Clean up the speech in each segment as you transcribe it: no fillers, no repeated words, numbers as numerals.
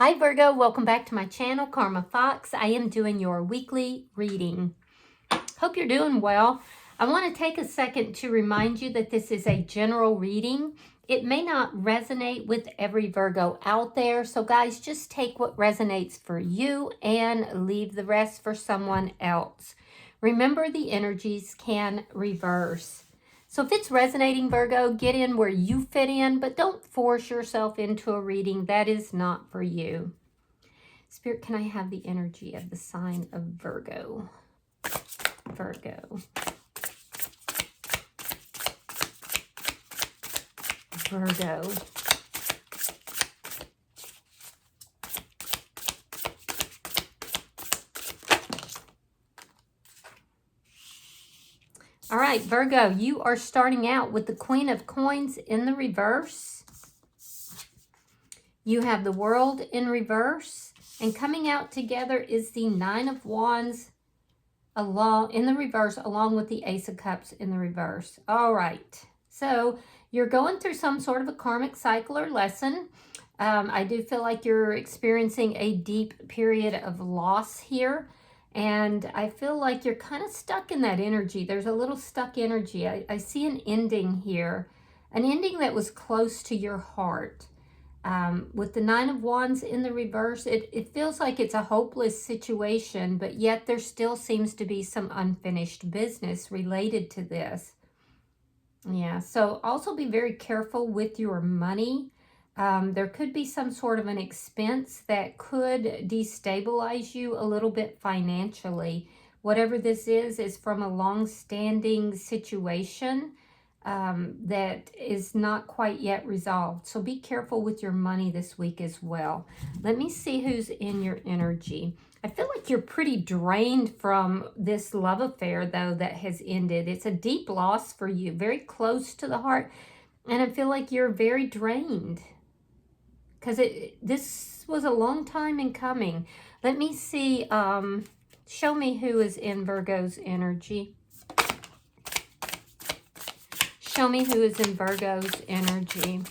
Hi Virgo, welcome back to my channel, Karma Fox. I am doing your weekly reading. Hope you're doing well. I want to take a second to remind you that this is a general reading. It may not resonate with every Virgo out there, so guys, just take what resonates for you and leave the rest for someone else. Remember, the energies can reverse. So if it's resonating, Virgo, get in where you fit in, but don't force yourself into a reading. That is not for you. Spirit, can I have the energy of the sign of Virgo? Virgo. Virgo. All right, Virgo, you are starting out with the Queen of Coins in the reverse. You have the World in reverse. And coming out together is the Nine of Wands in the reverse, along with the Ace of Cups in the reverse. All right. So you're going through some sort of a karmic cycle or lesson. I do feel like you're experiencing a deep period of loss here. And I feel like you're kind of stuck in that energy. There's a little stuck energy. I see an ending here, an ending that was close to your heart. With the Nine of Wands in the reverse, it feels like it's a hopeless situation, but yet there still seems to be some unfinished business related to this. Yeah, so also be very careful with your money. There could be some sort of an expense that could destabilize you a little bit financially. Whatever this is from a long-standing situation that is not quite yet resolved. So be careful with your money this week as well. Let me see who's in your energy. I feel like you're pretty drained from this love affair, though, that has ended. It's a deep loss for you, very close to the heart. And I feel like you're very drained because this was a long time in coming. Let me see. Show me who is in Virgo's energy. Show me who is in Virgo's energy.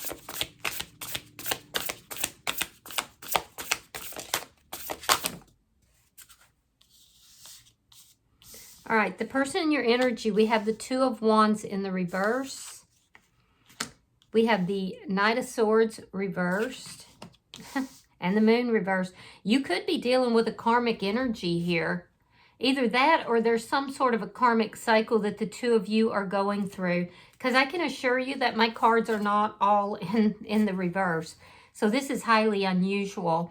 All right, the person in your energy, we have the Two of Wands in the reverse. We have the Knight of Swords reversed and the Moon reversed. You could be dealing with a karmic energy here. Either that or there's some sort of a karmic cycle that the two of you are going through. Because I can assure you that my cards are not all in the reverse. So this is highly unusual.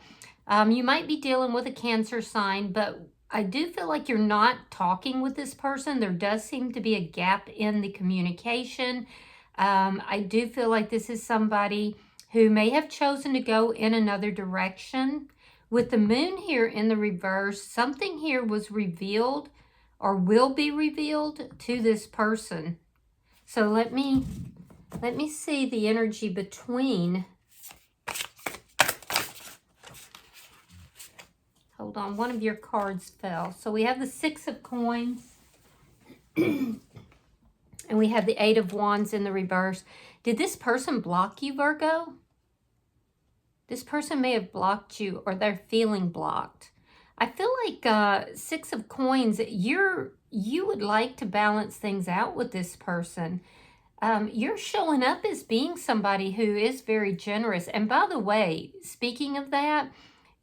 You might be dealing with a Cancer sign, but I do feel like you're not talking with this person. There does seem to be a gap in the communication. I do feel like this is somebody who may have chosen to go in another direction. With the Moon here in the reverse, something here was revealed or will be revealed to this person. So let me see the energy between. Hold on, one of your cards fell. So we have the Six of Coins. And we have the Eight of Wands in the reverse. Did this person block you, Virgo? This person may have blocked you, or they're feeling blocked. I feel like Six of Coins, you would like to balance things out with this person. You're showing up as being somebody who is very generous. And by the way, speaking of that,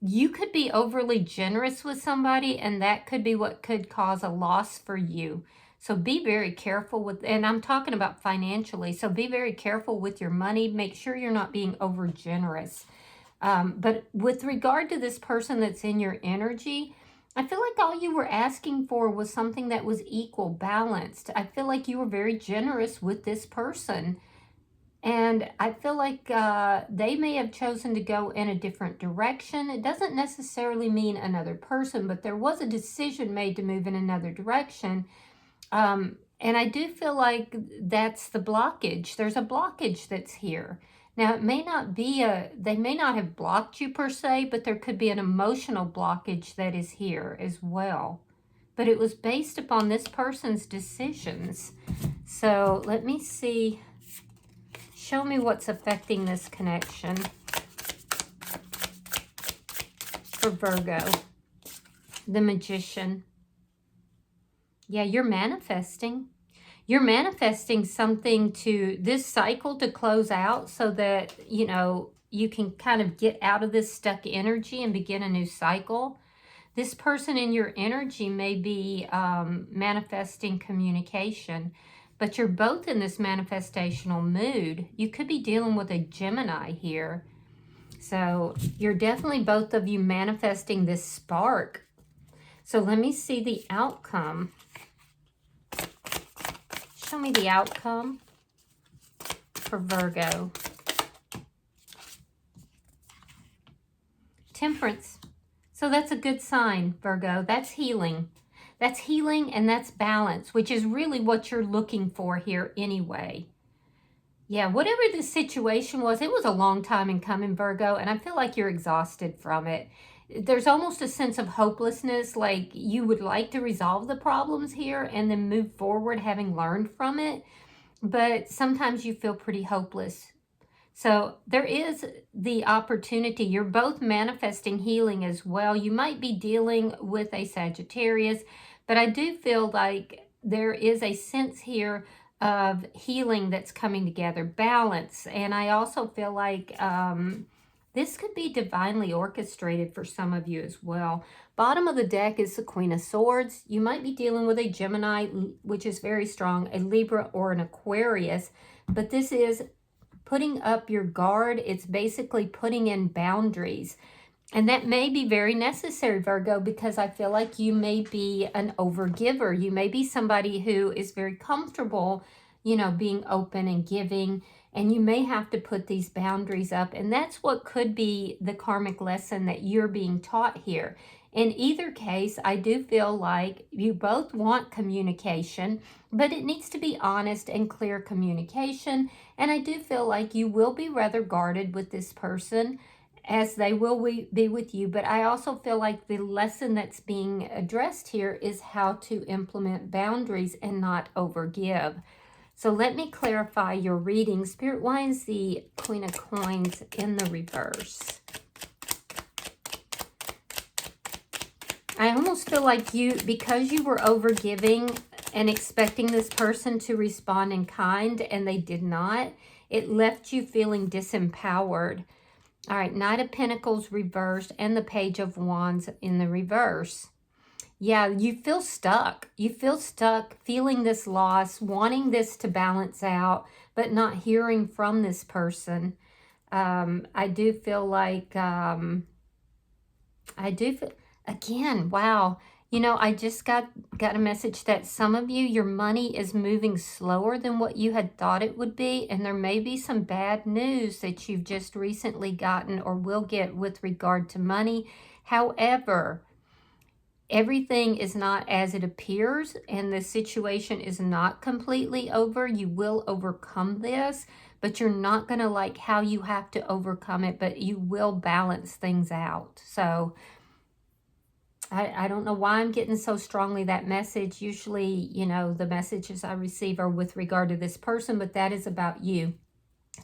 you could be overly generous with somebody, and that could be what could cause a loss for you. So be very careful with, and I'm talking about financially, so be very careful with your money. Make sure you're not being over generous. But with regard to this person that's in your energy, I feel like all you were asking for was something that was equal, balanced. I feel like you were very generous with this person. And I feel like they may have chosen to go in a different direction. It doesn't necessarily mean another person, but there was a decision made to move in another direction. And I do feel like that's the blockage. There's a blockage that's here. Now, it may not be they may not have blocked you per se, but there could be an emotional blockage that is here as well. But it was based upon this person's decisions. So let me see. Show me what's affecting this connection. for Virgo. The Magician. Yeah, you're manifesting. You're manifesting something to this cycle to close out so that, you know, you can kind of get out of this stuck energy and begin a new cycle. This person in your energy may be manifesting communication, but you're both in this manifestational mood. You could be dealing with a Gemini here. So you're definitely both of you manifesting this spark. So let me see the outcome. Show me the outcome for Virgo. Temperance. So that's a good sign, Virgo. That's healing. That's healing and that's balance, which is really what you're looking for here anyway. Yeah, whatever the situation was, it was a long time in coming, Virgo, and I feel like you're exhausted from it. There's almost a sense of hopelessness, like you would like to resolve the problems here and then move forward having learned from it, but sometimes you feel pretty hopeless. So there is the opportunity. You're both manifesting healing as well. You might be dealing with a Sagittarius, but I do feel like there is a sense here of healing that's coming together, balance. And I also feel like this could be divinely orchestrated for some of you as well. Bottom of the deck is the Queen of Swords. You might be dealing with a Gemini, which is very strong, a Libra or an Aquarius, but this is putting up your guard. It's basically putting in boundaries. And that may be very necessary, Virgo, because I feel like you may be an overgiver. You may be somebody who is very comfortable, you know, being open and giving, and you may have to put these boundaries up. And that's what could be the karmic lesson that you're being taught here. In either case, I do feel like you both want communication, but it needs to be honest and clear communication. And I do feel like you will be rather guarded with this person, as they will be with you. But I also feel like the lesson that's being addressed here is how to implement boundaries and not overgive. So let me clarify your reading. Spirit, why is the Queen of Coins in the reverse? I almost feel like you, because you were overgiving and expecting this person to respond in kind and they did not, it left you feeling disempowered. All right, Knight of Pentacles reversed and the Page of Wands in the reverse. Yeah, you feel stuck. You feel stuck, feeling this loss, wanting this to balance out, but not hearing from this person. I do feel like, again, wow. You know, I just got a message that some of you, your money is moving slower than what you had thought it would be. And there may be some bad news that you've just recently gotten or will get with regard to money. However, everything is not as it appears and the situation is not completely over. You will overcome this, but you're not going to like how you have to overcome it, but you will balance things out. So I don't know why I'm getting so strongly that message. Usually, you know, the messages I receive are with regard to this person, but that is about you.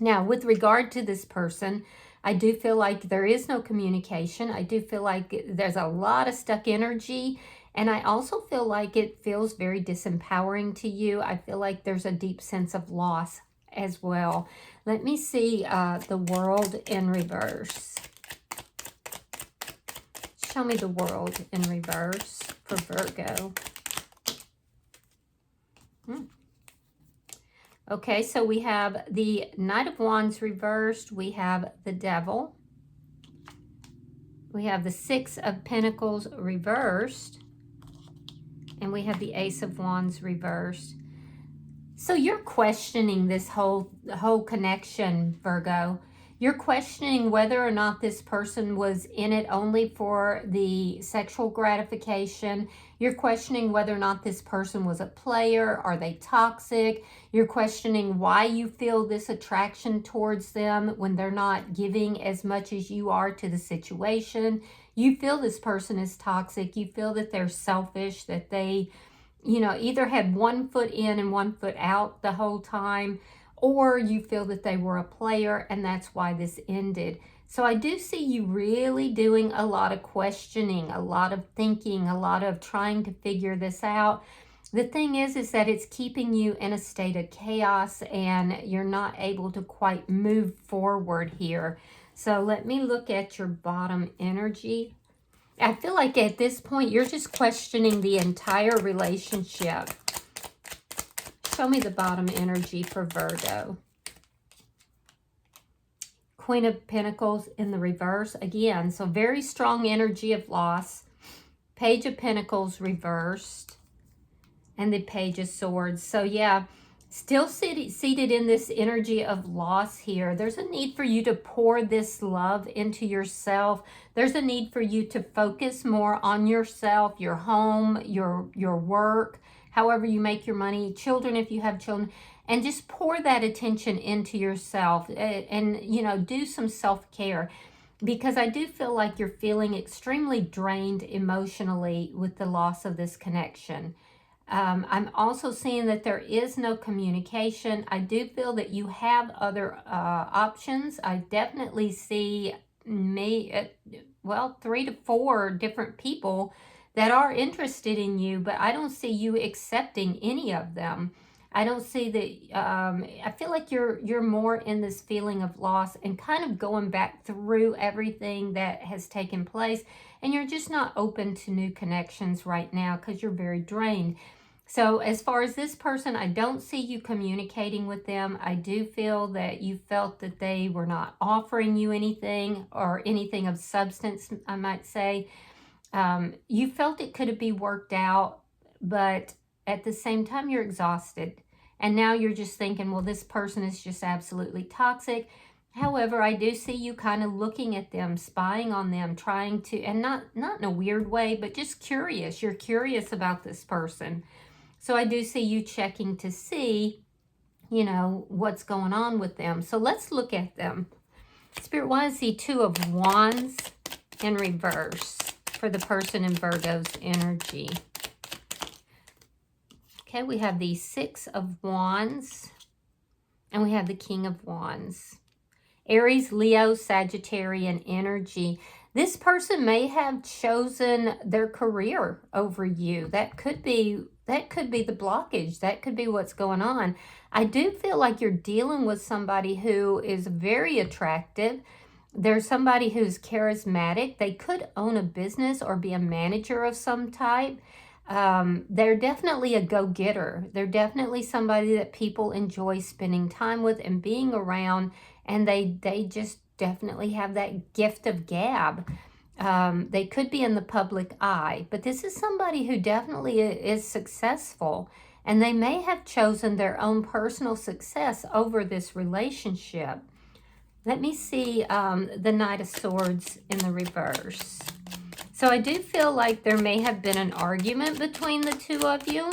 Now, with regard to this person, I do feel like there is no communication. I do feel like there's a lot of stuck energy. And I also feel like it feels very disempowering to you. I feel like there's a deep sense of loss as well. Let me see the World in reverse. Show me the World in reverse for Virgo. Okay, so we have the Knight of Wands reversed. We have the Devil. We have the Six of Pentacles reversed. And we have the Ace of Wands reversed. So you're questioning this whole connection, Virgo. You're questioning whether or not this person was in it only for the sexual gratification. You're questioning whether or not this person was a player. Are they toxic? You're questioning why you feel this attraction towards them when they're not giving as much as you are to the situation. You feel this person is toxic. You feel that they're selfish, that they, you know, either had one foot in and one foot out the whole time, or you feel that they were a player and that's why this ended. So I do see you really doing a lot of questioning, a lot of thinking, a lot of trying to figure this out. The thing is that it's keeping you in a state of chaos and you're not able to quite move forward here. So let me look at your bottom energy. I feel like at this point, you're just questioning the entire relationship. Show me the bottom energy for Virgo. Queen of Pentacles in the reverse. Again, so very strong energy of loss. Page of Pentacles reversed. And the Page of Swords. So yeah, still seated in this energy of loss here. There's a need for you to pour this love into yourself. There's a need for you to focus more on yourself, your home, your work, however you make your money, children if you have children, and just pour that attention into yourself and you know, do some self-care. Because I do feel like you're feeling extremely drained emotionally with the loss of this connection. I'm also seeing that there is no communication. I do feel that you have other options. I definitely see well, 3 to 4 different people that are interested in you, but I don't see you accepting any of them. I don't see that. I feel like you're more in this feeling of loss and kind of going back through everything that has taken place, and you're just not open to new connections right now because you're very drained. So as far as this person, I don't see you communicating with them. I do feel that you felt that they were not offering you anything or anything of substance, I might say. You felt it could be worked out, but at the same time, you're exhausted. And now you're just thinking, well, this person is just absolutely toxic. However, I do see you kind of looking at them, spying on them, trying to, and not in a weird way, but just curious. You're curious about this person. So I do see you checking to see, you know, what's going on with them. So let's look at them. Spirit, why is the 2 of Wands in reverse for the person in Virgo's energy? Okay, we have the 6 of Wands and we have the King of Wands. Aries, Leo, Sagittarian energy. This person may have chosen their career over you. That could be the blockage. That could be what's going on. I do feel like you're dealing with somebody who is very attractive. There's somebody who's charismatic. They could own a business or be a manager of some type. They're definitely a go-getter. They're definitely somebody that people enjoy spending time with and being around. And they just definitely have that gift of gab. They could be in the public eye, but this is somebody who definitely is successful, and they may have chosen their own personal success over this relationship. Let me see the Knight of Swords in the reverse. So I do feel like there may have been an argument between the two of you.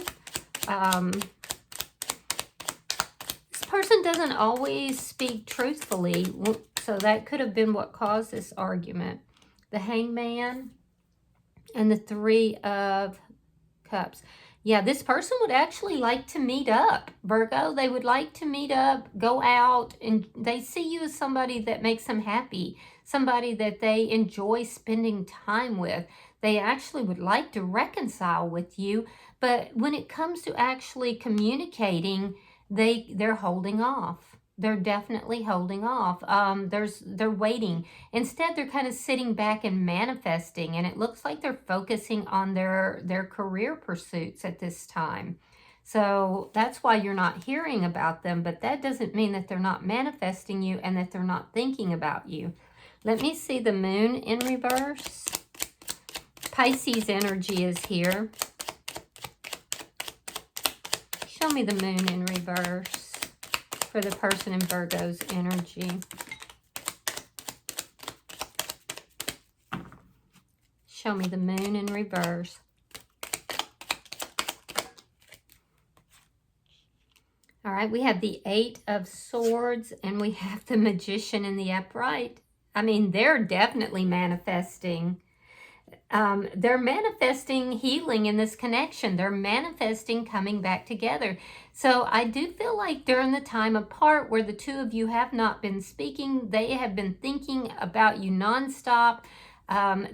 This person doesn't always speak truthfully, so that could have been what caused this argument. The Hangman and the 3 of Cups. Yeah, this person would actually like to meet up, Virgo. They would like to meet up, go out, and they see you as somebody that makes them happy, somebody that they enjoy spending time with. They actually would like to reconcile with you, but when it comes to actually communicating, they're holding off. They're definitely holding off. They're waiting. Instead, they're kind of sitting back and manifesting, and it looks like they're focusing on their career pursuits at this time. So that's why you're not hearing about them, but that doesn't mean that they're not manifesting you and that they're not thinking about you. Let me see the Moon in reverse. Pisces energy is here. Show me the Moon in reverse for the person in Virgo's energy. Show me the Moon in reverse. All right, we have the 8 of Swords and we have the Magician in the upright. I mean, they're definitely manifesting. they're manifesting healing in this connection. They're manifesting coming back together. So I do feel like during the time apart where the two of you have not been speaking, they have been thinking about you nonstop.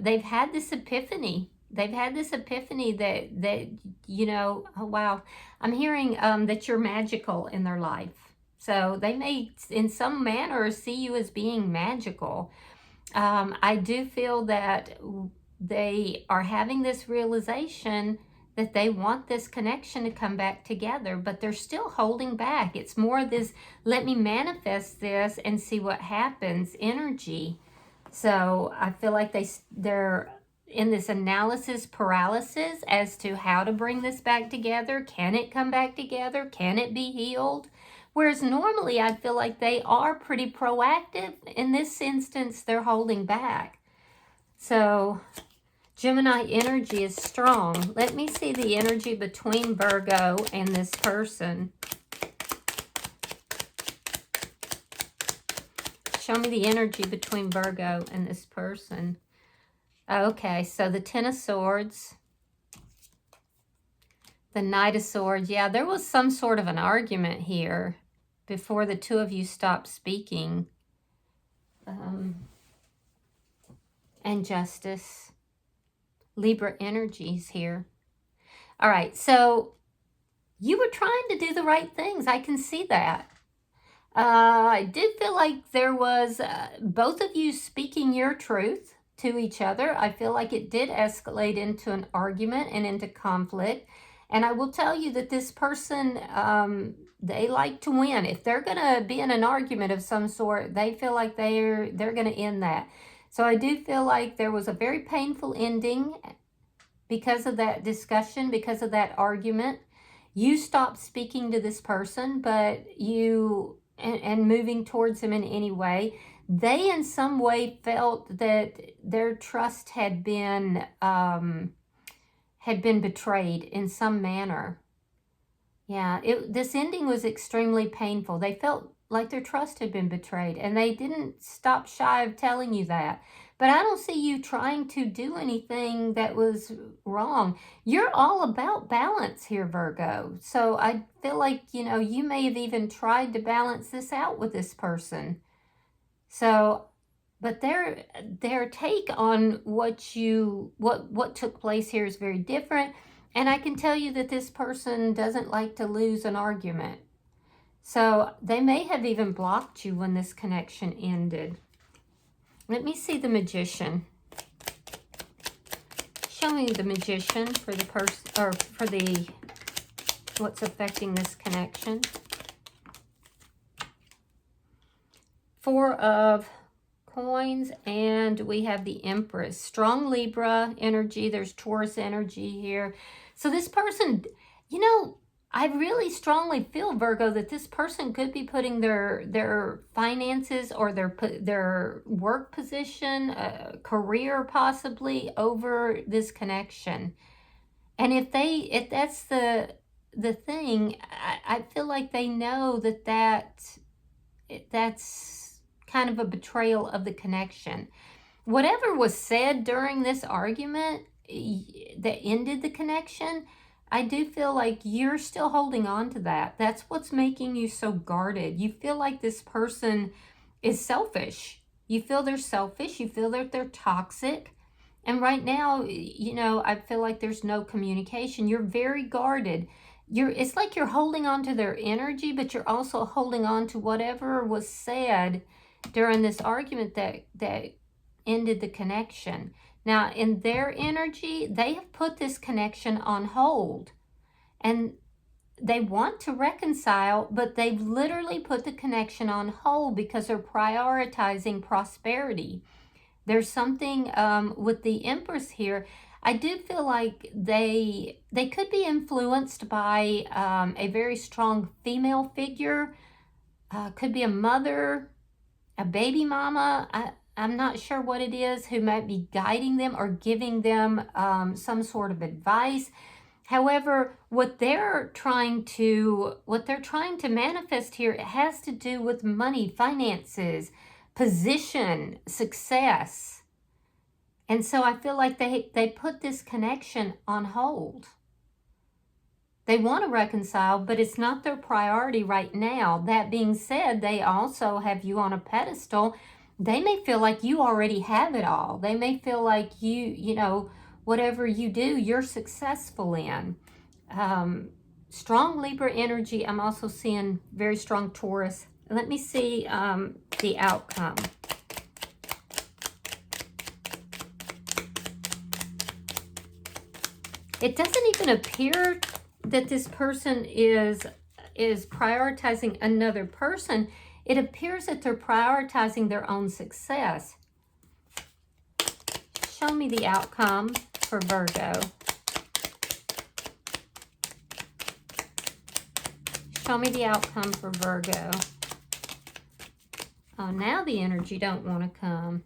They've had this epiphany. They've had this epiphany that you know, oh wow, I'm hearing that you're magical in their life. So they may, in some manner, see you as being magical. I do feel that they are having this realization that they want this connection to come back together, but they're still holding back. It's more this, let me manifest this and see what happens energy. So I feel like they're in this analysis paralysis as to how to bring this back together. Can it come back together? Can it be healed? Whereas normally I feel like they are pretty proactive. In this instance, they're holding back. So Gemini energy is strong. Let me see the energy between Virgo and this person. Show me the energy between Virgo and this person. Okay, so the Ten of Swords, the Knight of Swords. Yeah, there was some sort of an argument here before the two of you stopped speaking. And Justice. Libra energies here. All right, so you were trying to do the right things. I can see that. I did feel like there was both of you speaking your truth to each other. I feel like it did escalate into an argument and into conflict. And I will tell you that this person, they like to win. If they're going to be in an argument of some sort, they feel like they're going to end that. So I do feel like there was a very painful ending because of that discussion, because of that argument. You stopped speaking to this person, but you, and moving towards him in any way, they in some way felt that their trust had been betrayed in some manner. Yeah, this ending was extremely painful. They felt like their trust had been betrayed, and they didn't stop shy of telling you that. But I don't see you trying to do anything that was wrong. You're all about balance here, Virgo. So I feel like, you know, you may have even tried to balance this out with this person. So, but their take on what took place here is very different. And I can tell you that this person doesn't like to lose an argument. So they may have even blocked you when this connection ended. Let me see the Magician. Show me the Magician for the person, or for the what's affecting this connection. Four of Coins, and we have the Empress. Strong Libra energy. There's Taurus energy here. So this person, you know, I really strongly feel, Virgo, that this person could be putting their finances or their work position, career possibly, over this connection. And if that's the thing, I feel like they know that's kind of a betrayal of the connection. Whatever was said during this argument that ended the connection, I do feel like you're still holding on to that. That's what's making you so guarded. You feel like this person is selfish. You feel they're selfish. You feel that they're toxic. And right now, you know, I feel like there's no communication. You're very guarded. It's like you're holding on to their energy, but you're also holding on to whatever was said during this argument that ended the connection. Now, in their energy, they have put this connection on hold. And they want to reconcile, but they've literally put the connection on hold because they're prioritizing prosperity. There's something with the Empress here. I do feel like they could be influenced by a very strong female figure. Could be a mother, a baby mama. I'm not sure what it is, who might be guiding them or giving them some sort of advice. However, what they're trying to manifest here, it has to do with money, finances, position, success. And so I feel like they put this connection on hold. They want to reconcile, but it's not their priority right now. That being said, they also have you on a pedestal. They may feel like you already have it all. They may feel like you know, whatever you do, you're successful in. Strong Libra energy. I'm also seeing very strong Taurus. Let me see the outcome. It doesn't even appear that this person is prioritizing another person. It appears that they're prioritizing their own success. Show me the outcome for Virgo. Show me the outcome for Virgo. Oh, now the energy don't want to come.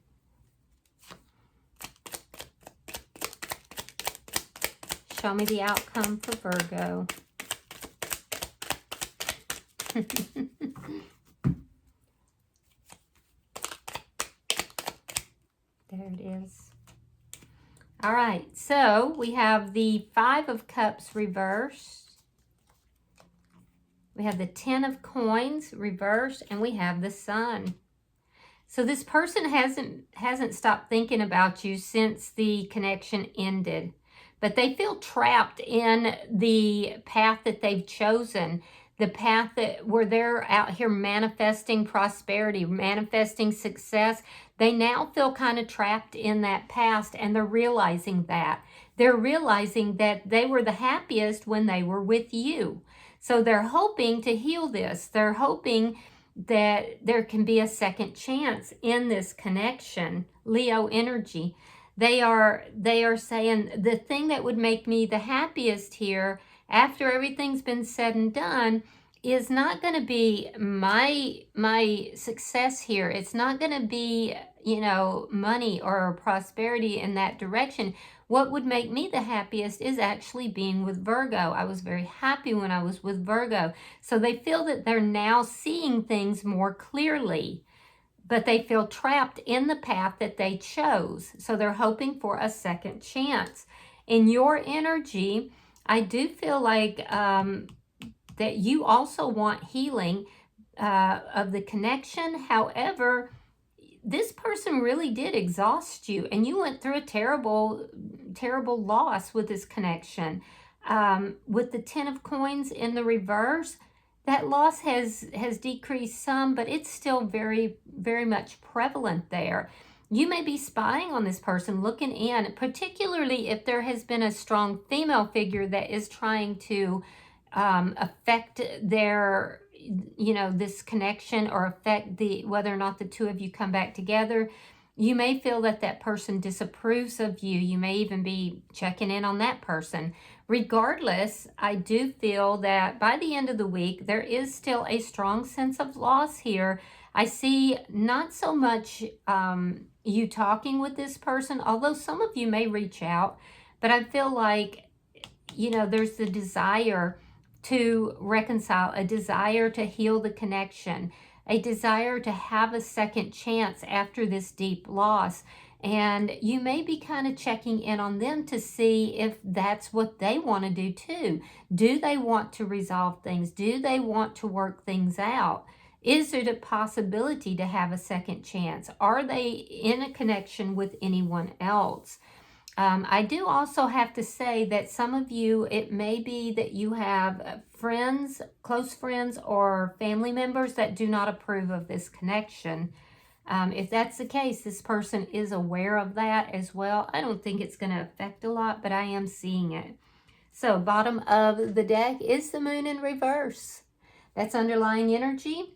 Show me the outcome for Virgo. There it is. All right, so we have the Five of Cups reversed. We have the Ten of Coins reversed, and we have the Sun. So this person hasn't stopped thinking about you since the connection ended. But they feel trapped in the path that they've chosen, the path where they're out here manifesting prosperity, manifesting success. They now feel kind of trapped in that past, and they're realizing that. They're realizing that they were the happiest when they were with you. So they're hoping to heal this. They're hoping that there can be a second chance in this connection. Leo energy. They are saying the thing that would make me the happiest here after everything's been said and done is not going to be my success here. It's not going to be, you know, money or prosperity in that direction. What would make me the happiest is actually being with Virgo. I was very happy when I was with Virgo. So they feel that they're now seeing things more clearly, but they feel trapped in the path that they chose. So they're hoping for a second chance. In your energy, I do feel like that you also want healing of the connection. However, this person really did exhaust you, and you went through a terrible, terrible loss with this connection. With the Ten of Coins in the reverse, that loss has decreased some, but it's still very, very much prevalent there. You may be spying on this person, looking in, particularly if there has been a strong female figure that is trying to affect their, you know, this connection, or affect whether or not the two of you come back together. You may feel that that person disapproves of you. You may even be checking in on that person. Regardless, I do feel that by the end of the week, there is still a strong sense of loss here. I see not so much you talking with this person, although some of you may reach out, but I feel like, you know, there's the desire to reconcile, a desire to heal the connection, a desire to have a second chance after this deep loss. And you may be kind of checking in on them to see if that's what they want to do too. Do they want to resolve things? Do they want to work things out? Is it a possibility to have a second chance? Are they in a connection with anyone else? I do also have to say that some of you, it may be that you have friends, close friends, or family members that do not approve of this connection. If that's the case, this person is aware of that as well. I don't think it's going to affect a lot, but I am seeing it. So bottom of the deck is the moon in reverse. That's underlying energy.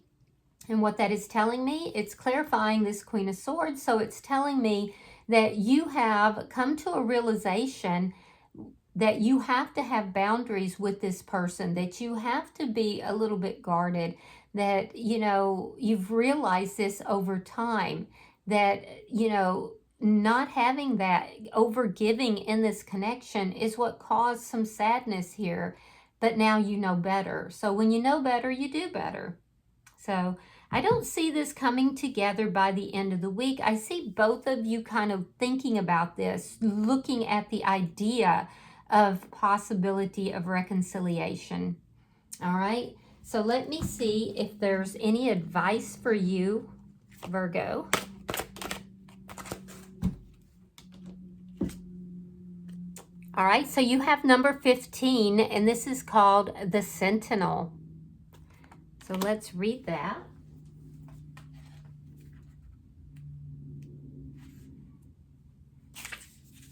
And what that is telling me, it's clarifying this Queen of Swords. So it's telling me that you have come to a realization that you have to have boundaries with this person, that you have to be a little bit guarded, that, you know, you've realized this over time, that, you know, not having that over-giving in this connection is what caused some sadness here, but now you know better. So when you know better, you do better. So I don't see this coming together by the end of the week. I see both of you kind of thinking about this, looking at the idea of possibility of reconciliation. All right, so let me see if there's any advice for you, Virgo. All right, so you have number 15, and this is called the Sentinel. So let's read that.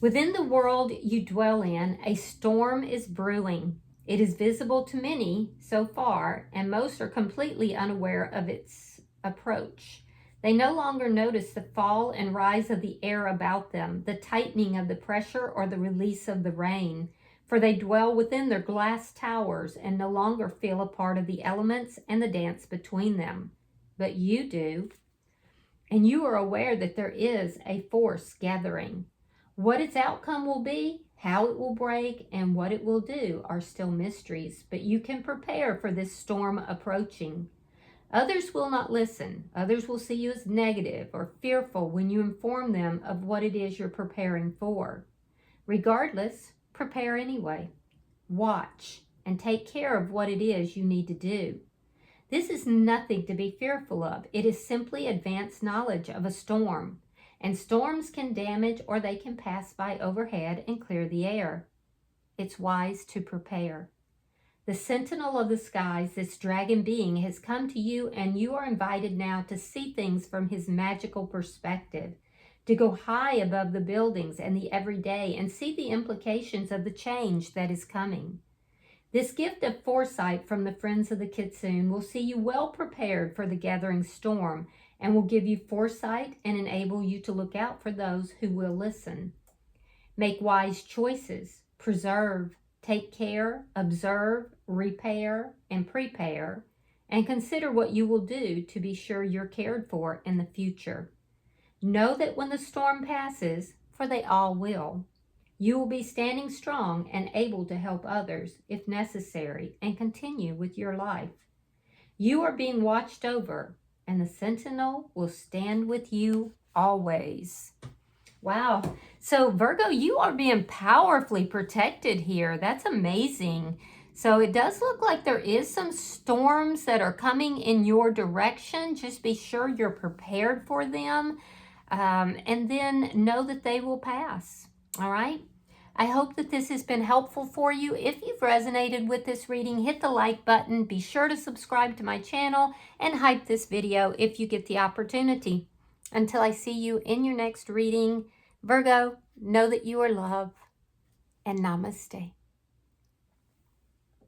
Within the world you dwell in, a storm is brewing. It is visible to many so far, and most are completely unaware of its approach. They no longer notice the fall and rise of the air about them, the tightening of the pressure or the release of the rain, for they dwell within their glass towers and no longer feel a part of the elements and the dance between them. But you do, and you are aware that there is a force gathering. What its outcome will be, how it will break, and what it will do are still mysteries, but you can prepare for this storm approaching. Others will not listen. Others will see you as negative or fearful when you inform them of what it is you're preparing for. Regardless, prepare anyway. Watch and take care of what it is you need to do. This is nothing to be fearful of. It is simply advanced knowledge of a storm. And storms can damage or they can pass by overhead and clear the air. It's wise to prepare. The sentinel of the skies, this dragon being, has come to you, and you are invited now to see things from his magical perspective, to go high above the buildings and the everyday and see the implications of the change that is coming. This gift of foresight from the friends of the Kitsune will see you well prepared for the gathering storm, and will give you foresight and enable you to look out for those who will listen. Make wise choices, preserve, take care, observe, repair, and prepare, and consider what you will do to be sure you're cared for in the future. Know that when the storm passes, for they all will, you will be standing strong and able to help others if necessary and continue with your life. You are being watched over, and the sentinel will stand with you always. Wow. So Virgo, you are being powerfully protected here. That's amazing. So it does look like there is some storms that are coming in your direction. Just be sure you're prepared for them. And then know that they will pass. All right. I hope that this has been helpful for you. If you've resonated with this reading, hit the like button. Be sure to subscribe to my channel and hype this video if you get the opportunity. Until I see you in your next reading, Virgo, know that you are loved, and namaste.